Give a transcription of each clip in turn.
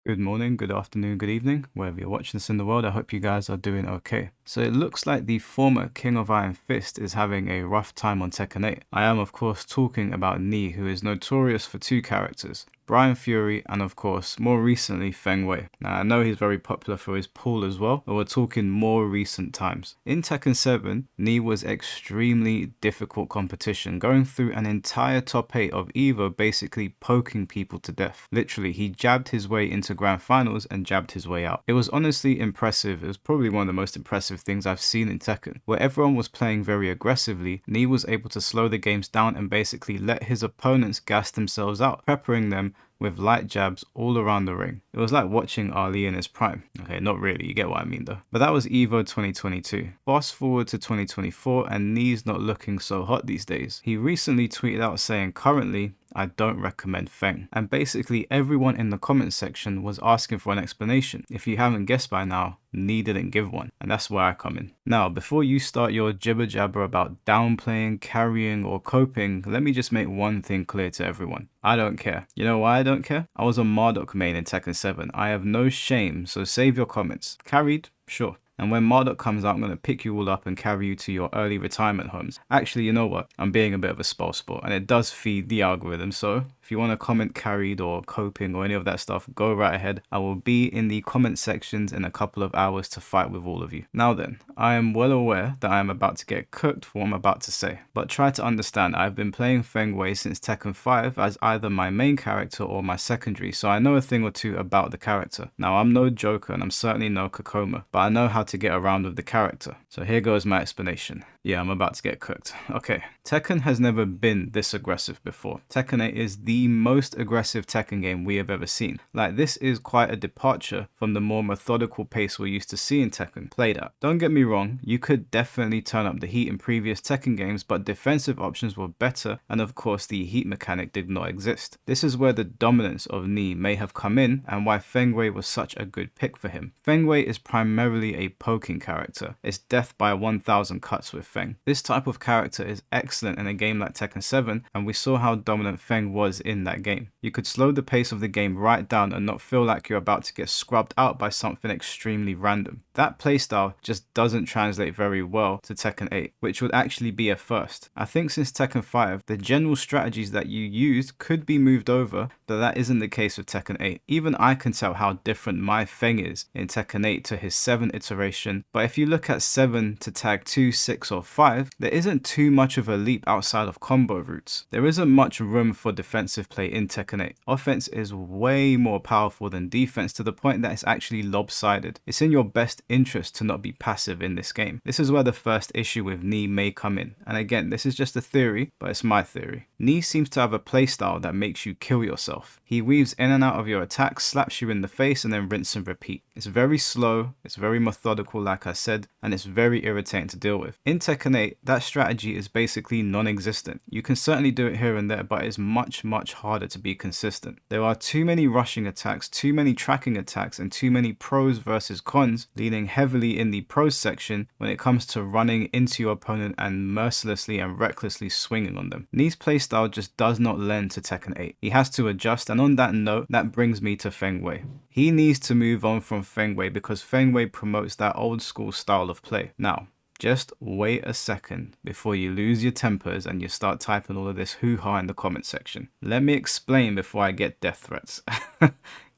Good morning, good afternoon, good evening, wherever you're watching this in the world. I hope you guys are doing okay. So it looks like the former King of Iron Fist is having a rough time on Tekken 8. I am of course talking about Ni, who is notorious for two characters, Brian Fury and of course more recently Feng Wei. Now I know he's very popular for his pool as well, but we're talking more recent times. In Tekken 7, Ni was extremely difficult competition, going through an entire top 8 of Evo basically poking people to death. Literally, he jabbed his way into grand finals and jabbed his way out. It was honestly impressive. It was probably one of the most impressive things I've seen in Tekken. Where everyone was playing very aggressively, Ni was able to slow the games down and basically let his opponents gas themselves out, peppering them with light jabs all around the ring. It was like watching Ali in his prime. Okay, not really, you get what I mean though. But that was Evo 2022. Fast forward to 2024 and Ni's not looking so hot these days. He recently tweeted out saying, currently, I don't recommend Feng. And basically everyone in the comment section was asking for an explanation. If you haven't guessed by now, Ni didn't give one. And that's where I come in. Now, before you start your jibber jabber about downplaying, carrying, or coping, let me just make one thing clear to everyone. I don't care. You know why I don't care? I was a Marduk main in Tekken 7. I have no shame, so save your comments. Carried? Sure. And when Marduk comes out, I'm going to pick you all up and carry you to your early retirement homes. Actually, you know what? I'm being a bit of a spoilsport, and it does feed the algorithm, so if you want to comment carried or coping or any of that stuff, go right ahead. I will be in the comment sections in a couple of hours to fight with all of you. Now then, I am well aware that I am about to get cooked for what I'm about to say, but try to understand I've been playing Feng Wei since Tekken 5 as either my main character or my secondary, so I know a thing or two about the character. Now, I'm no joker and I'm certainly no Kokoma, but I know how to get around with the character. So here goes my explanation. Yeah, I'm about to get cooked. Okay, Tekken has never been this aggressive before. Tekken 8 is the most aggressive Tekken game we have ever seen. Like, this is quite a departure from the more methodical pace we're used to seeing Tekken played at. Don't get me wrong, you could definitely turn up the heat in previous Tekken games, but defensive options were better, and of course the heat mechanic did not exist. This is where the dominance of Ni may have come in, and why Feng Wei was such a good pick for him. Feng Wei is primarily a poking character. It's death by 1000 cuts with Feng. This type of character is excellent in a game like Tekken 7, and we saw how dominant Feng was in that game. You could slow the pace of the game right down and not feel like you're about to get scrubbed out by something extremely random. That playstyle just doesn't translate very well to Tekken 8, which would actually be a first. I think since Tekken 5, the general strategies that you used could be moved over, but that isn't the case with Tekken 8. Even I can tell how different my Feng is in Tekken 8 to his 7 iteration, but if you look at 7 to tag 2, 6 or 5, there isn't too much of a leap outside of combo routes. There isn't much room for defensive play in Tekken 8. Offense is way more powerful than defense to the point that it's actually lopsided. It's in your best interest to not be passive in this game. This is where the first issue with Ni may come in. And again, this is just a theory, but it's my theory. Ni seems to have a playstyle that makes you kill yourself. He weaves in and out of your attacks, slaps you in the face, and then rinse and repeat. It's very slow, it's very methodical like I said, and it's very irritating to deal with. In Tekken 8, that strategy is basically non-existent. You can certainly do it here and there, but it's much harder to be consistent. There are too many rushing attacks, too many tracking attacks, and too many pros versus cons, leaning heavily in the pros section when it comes to running into your opponent and mercilessly and recklessly swinging on them. Ni's playstyle just does not lend to Tekken 8. He has to adjust, and on that note, that brings me to Feng Wei. He needs to move on from Feng Wei because Feng Wei promotes that old school style of play. Now, just wait a second before you lose your tempers and you start typing all of this hoo-ha in the comment section. Let me explain before I get death threats.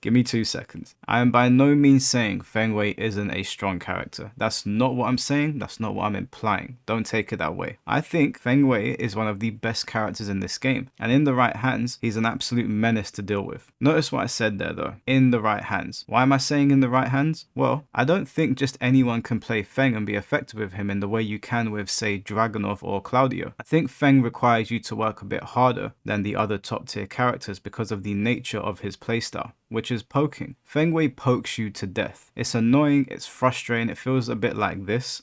Give me 2 seconds. I am by no means saying Feng Wei isn't a strong character. That's not what I'm saying. That's not what I'm implying. Don't take it that way. I think Feng Wei is one of the best characters in this game. And in the right hands, he's an absolute menace to deal with. Notice what I said there though. In the right hands. Why am I saying in the right hands? Well, I don't think just anyone can play Feng and be effective with him in the way you can with, say, Dragunov or Claudio. I think Feng requires you to work a bit harder than the other top tier characters because of the nature of his playstyle, which is poking. Feng Wei pokes you to death. It's annoying, it's frustrating, it feels a bit like this.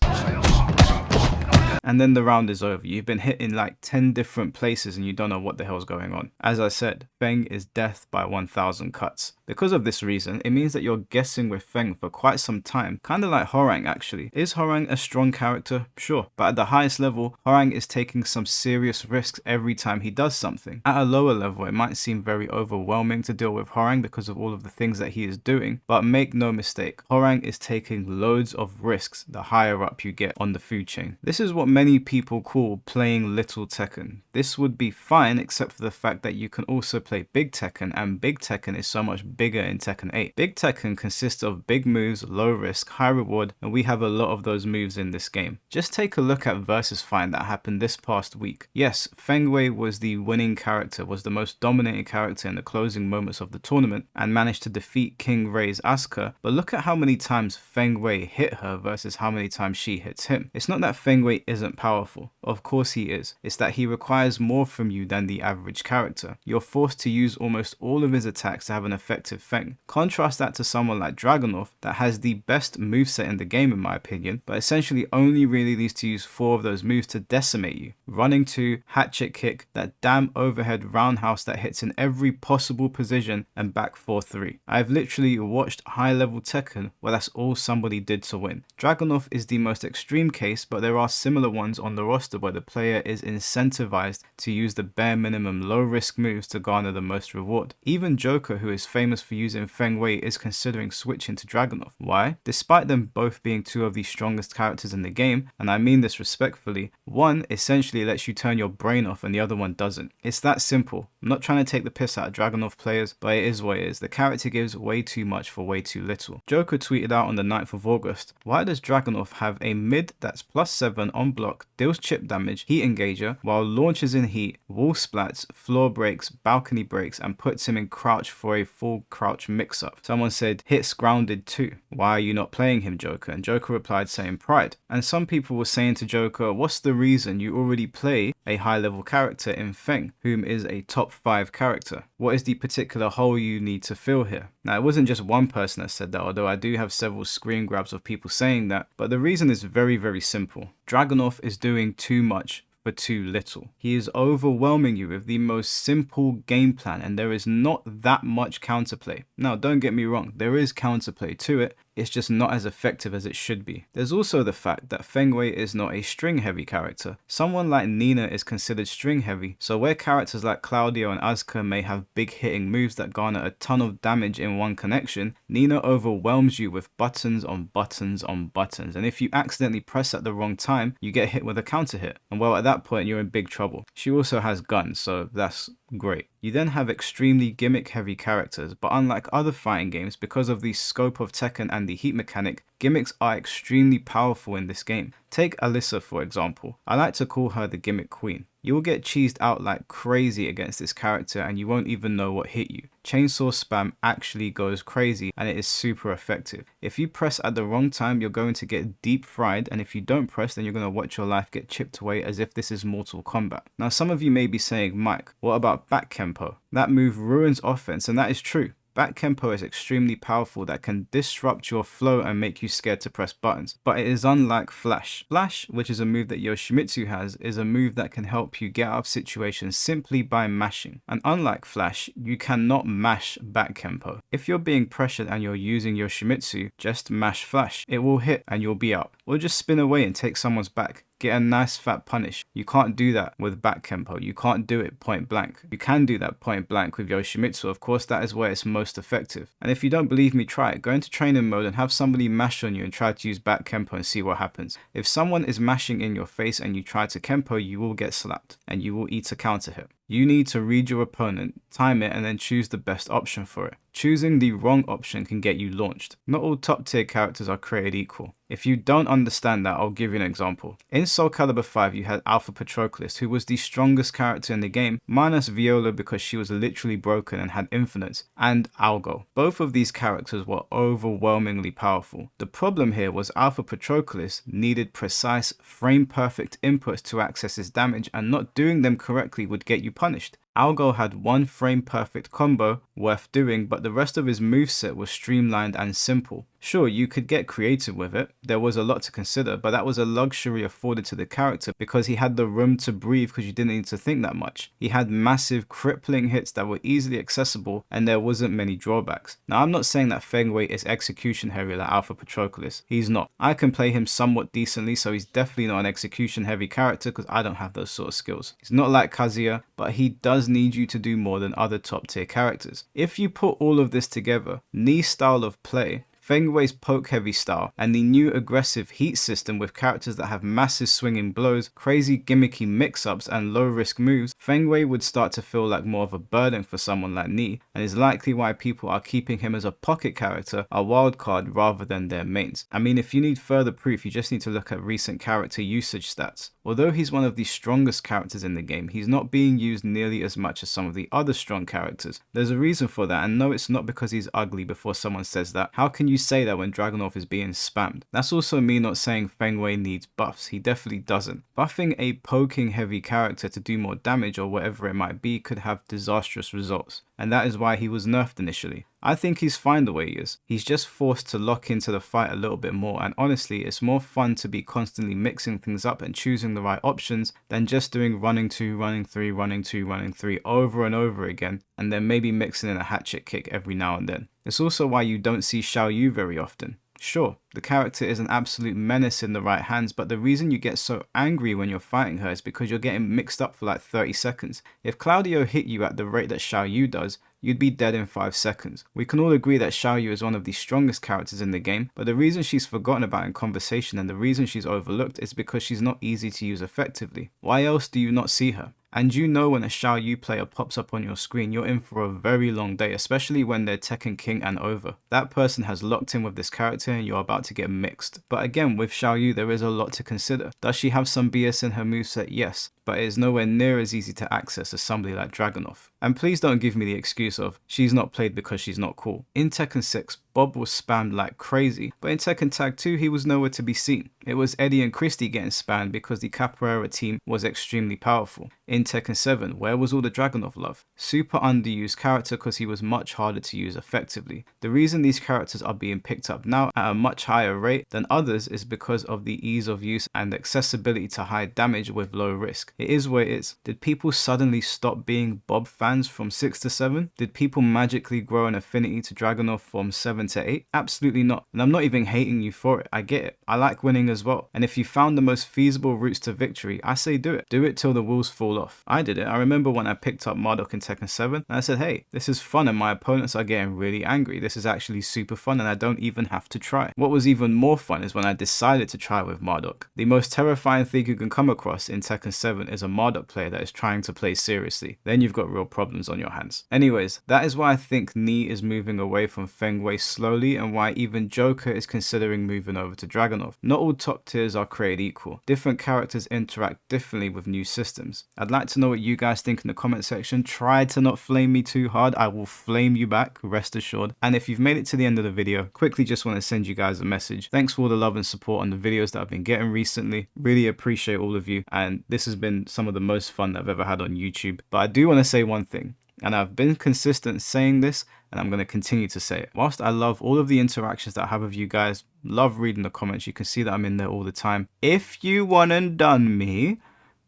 and then the round is over. You've been hit in like 10 different places and you don't know what the hell's going on. As I said, Feng is death by 1000 cuts. Because of this reason, it means that you're guessing with Feng for quite some time, kind of like Hwoarang actually. Is Hwoarang a strong character? Sure, but at the highest level, Hwoarang is taking some serious risks every time he does something. At a lower level, it might seem very overwhelming to deal with Hwoarang because of all of the things that he is doing, but make no mistake, Hwoarang is taking loads of risks the higher up you get on the food chain. This is what many people call playing little Tekken. This would be fine except for the fact that you can also play big Tekken, and big Tekken is so much bigger in Tekken 8. Big Tekken consists of big moves, low risk, high reward, and we have a lot of those moves in this game. Just take a look at Versus Find that happened this past week. Yes, Feng Wei was the winning character, was the most dominating character in the closing moments of the tournament, and managed to defeat King Rei's Asuka, but look at how many times Feng Wei hit her versus how many times she hits him. It's not that Feng Wei isn't powerful, of course he is, it's that he requires more from you than the average character. You're forced to use almost all of his attacks to have an effective Feng. Contrast that to someone like Dragunov that has the best moveset in the game in my opinion, but essentially only really needs to use 4 of those moves to decimate you. Running 2, hatchet kick, that damn overhead roundhouse that hits in every possible position, and back 4-3. I've literally watched high level Tekken where that's all somebody did to win. Dragunov is the most extreme case, but there are similar ones on the roster where the player is incentivized to use the bare minimum low risk moves to garner the most reward. Even Joker, who is famous for using Feng Wei, is considering switching to Dragunov. Why? Despite them both being 2 of the strongest characters in the game, and I mean this respectfully, one essentially lets you turn your brain off and the other one doesn't. It's that simple. I'm not trying to take the piss out of Dragunov players, but it is what it is. The character gives way too much for way too little. Joker tweeted out on the 9th of August, why does Dragunov have a mid that's +7 on block, deals chip damage, heat engager, while launches in heat, wall splats, floor breaks, balcony breaks, and puts him in crouch for a full crouch mix-up? Someone said, hits grounded too. Why are you not playing him, Joker? And Joker replied saying pride. And some people were saying to Joker, what's the reason you already play a high level character in Feng, whom is a top 5 character? What is the particular hole you need to fill here? Now, it wasn't just one person that said that, although I do have several screen grabs of people saying that, but the reason is very, very simple. Dragunov is doing too much for too little. He is overwhelming you with the most simple game plan, and there is not that much counterplay. Now, don't get me wrong, there is counterplay to it, it's just not as effective as it should be. There's also the fact that Feng Wei is not a string heavy character. Someone like Nina is considered string heavy, so where characters like Claudio and Asuka may have big hitting moves that garner a ton of damage in one connection, Nina overwhelms you with buttons on buttons on buttons, and if you accidentally press at the wrong time, you get hit with a counter hit, and well, at that point you're in big trouble. She also has guns, so that's great. You then have extremely gimmick heavy characters, but unlike other fighting games, because of the scope of Tekken and the heat mechanic, gimmicks are extremely powerful in this game. Take Alyssa for example. I like to call her the gimmick queen. You will get cheesed out like crazy against this character and you won't even know what hit you. Chainsaw spam actually goes crazy and it is super effective. If you press at the wrong time, you're going to get deep fried, and if you don't press, then you're going to watch your life get chipped away as if this is Mortal Kombat. Now, some of you may be saying, Mike, what about back Kempo? That move ruins offense, and that is true. Back Kempo is extremely powerful that can disrupt your flow and make you scared to press buttons, but it is unlike Flash. Flash, which is a move that Yoshimitsu has, is a move that can help you get out of situations simply by mashing. And unlike Flash, you cannot mash Back Kempo. If you're being pressured and you're using Yoshimitsu, just mash Flash. It will hit and you'll be out. Or just spin away and take someone's back. Get a nice fat punish. You can't do that with back Kempo. You can't do it point blank. You can do that point blank with Yoshimitsu. Of course, that is where it's most effective. And if you don't believe me, try it. Go into training mode and have somebody mash on you and try to use back Kempo and see what happens. If someone is mashing in your face and you try to Kempo, you will get slapped and you will eat a counter hit. You need to read your opponent, time it, and then choose the best option for it. Choosing the wrong option can get you launched. Not all top tier characters are created equal. If you don't understand that, I'll give you an example. In Soul Calibur 5, you had Alpha Patroclus, who was the strongest character in the game, minus Viola because she was literally broken and had infinites, and Algo. Both of these characters were overwhelmingly powerful. The problem here was Alpha Patroclus needed precise, frame-perfect inputs to access his damage, and not doing them correctly would get you punished. Algo had one frame perfect combo worth doing, but the rest of his moveset was streamlined and simple. Sure, you could get creative with it, there was a lot to consider, but that was a luxury afforded to the character because he had the room to breathe because you didn't need to think that much. He had massive crippling hits that were easily accessible and there wasn't many drawbacks. Now I'm not saying that Feng Wei is execution heavy like Alpha Patroclus, he's not. I can play him somewhat decently, so he's definitely not an execution heavy character because I don't have those sort of skills. He's not like Kazuya, but he does need you to do more than other top tier characters. If you put all of this together, Ni's style of play, Feng Wei's poke heavy style, and the new aggressive heat system with characters that have massive swinging blows, crazy gimmicky mix-ups and low risk moves, Feng Wei would start to feel like more of a burden for someone like Ni, and is likely why people are keeping him as a pocket character, a wildcard rather than their mains. I mean, if you need further proof, you just need to look at recent character usage stats. Although he's one of the strongest characters in the game, he's not being used nearly as much as some of the other strong characters. There's a reason for that, and no, it's not because he's ugly before someone says that. How can you say that when Dragunov is being spammed? That's also me not saying Feng Wei needs buffs, he definitely doesn't. Buffing a poking heavy character to do more damage or whatever it might be could have disastrous results, and that is why he was nerfed initially. I think he's fine the way he is. He's just forced to lock into the fight a little bit more, and honestly it's more fun to be constantly mixing things up and choosing the right options than just doing running 2, running 3, running 2, running 3 over and over again, and then maybe mixing in a hatchet kick every now and then. It's also why you don't see Xiao Yu very often. Sure, the character is an absolute menace in the right hands, but the reason you get so angry when you're fighting her is because you're getting mixed up for like 30 seconds. If Claudio hit you at the rate that Xiao Yu does, you'd be dead in 5 seconds. We can all agree that Xiao Yu is one of the strongest characters in the game, but the reason she's forgotten about in conversation and the reason she's overlooked is because she's not easy to use effectively. Why else do you not see her? And you know when a Xiao Yu player pops up on your screen, you're in for a very long day, especially when they're Tekken King and over. That person has locked in with this character and you're about to get mixed. But again, with Xiao Yu there is a lot to consider. Does she have some BS in her moveset? Yes, but it is nowhere near as easy to access as somebody like Dragunov. And please don't give me the excuse of, she's not played because she's not cool. In Tekken 6, Bob was spammed like crazy, but in Tekken Tag 2 he was nowhere to be seen. It was Eddie and Christy getting spammed because the Capoeira team was extremely powerful. In Tekken 7, where was all the Dragunov love? Super underused character because he was much harder to use effectively. The reason these characters are being picked up now at a much higher rate than others is because of the ease of use and accessibility to high damage with low risk. It is what it is. Did people suddenly stop being Bob fans from 6 to 7? Did people magically grow an affinity to Dragunov from 7 to 8? Absolutely not. And I'm not even hating you for it. I get it. I like winning as well. And if you found the most feasible routes to victory, I say do it. Do it till the wheels fall off. I did it. I remember when I picked up Marduk in Tekken 7 and I said, hey, this is fun and my opponents are getting really angry. This is actually super fun and I don't even have to try. What was even more fun is when I decided to try with Marduk. The most terrifying thing you can come across in Tekken 7 is a Marduk player that is trying to play seriously. Then you've got real problems on your hands. Anyways, that is why I think Ni is moving away from Feng Wei slowly and why even Joker is considering moving over to Dragunov. Not all top tiers are created equal. Different characters interact differently with new systems. I'd like to know what you guys think in the comment section. Try to not flame me too hard. I will flame you back, rest assured. And if you've made it to the end of the video, quickly just want to send you guys a message. Thanks for all the love and support on the videos that I've been getting recently. Really appreciate all of you. And this has been some of the most fun that I've ever had on YouTube. But I do want to say one thing. And I've been consistent saying this, and I'm going to continue to say it. Whilst I love all of the interactions that I have with you guys, love reading the comments, you can see that I'm in there all the time. If you one and done me,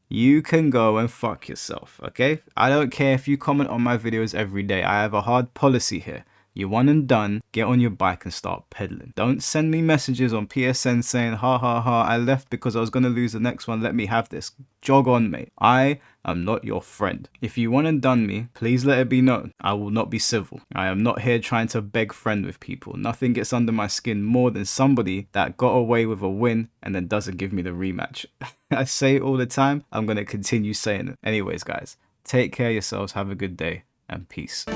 you can go and fuck yourself, okay? I don't care if you comment on my videos every day. I have a hard policy here. You're one and done, get on your bike and start pedaling. Don't send me messages on PSN saying, ha ha ha, I left because I was going to lose the next one, let me have this. Jog on, mate. I am not your friend. If you one and done me, please let it be known. I will not be civil. I am not here trying to beg friend with people. Nothing gets under my skin more than somebody that got away with a win and then doesn't give me the rematch. I say it all the time. I'm going to continue saying it. Anyways, guys, take care of yourselves. Have a good day and peace.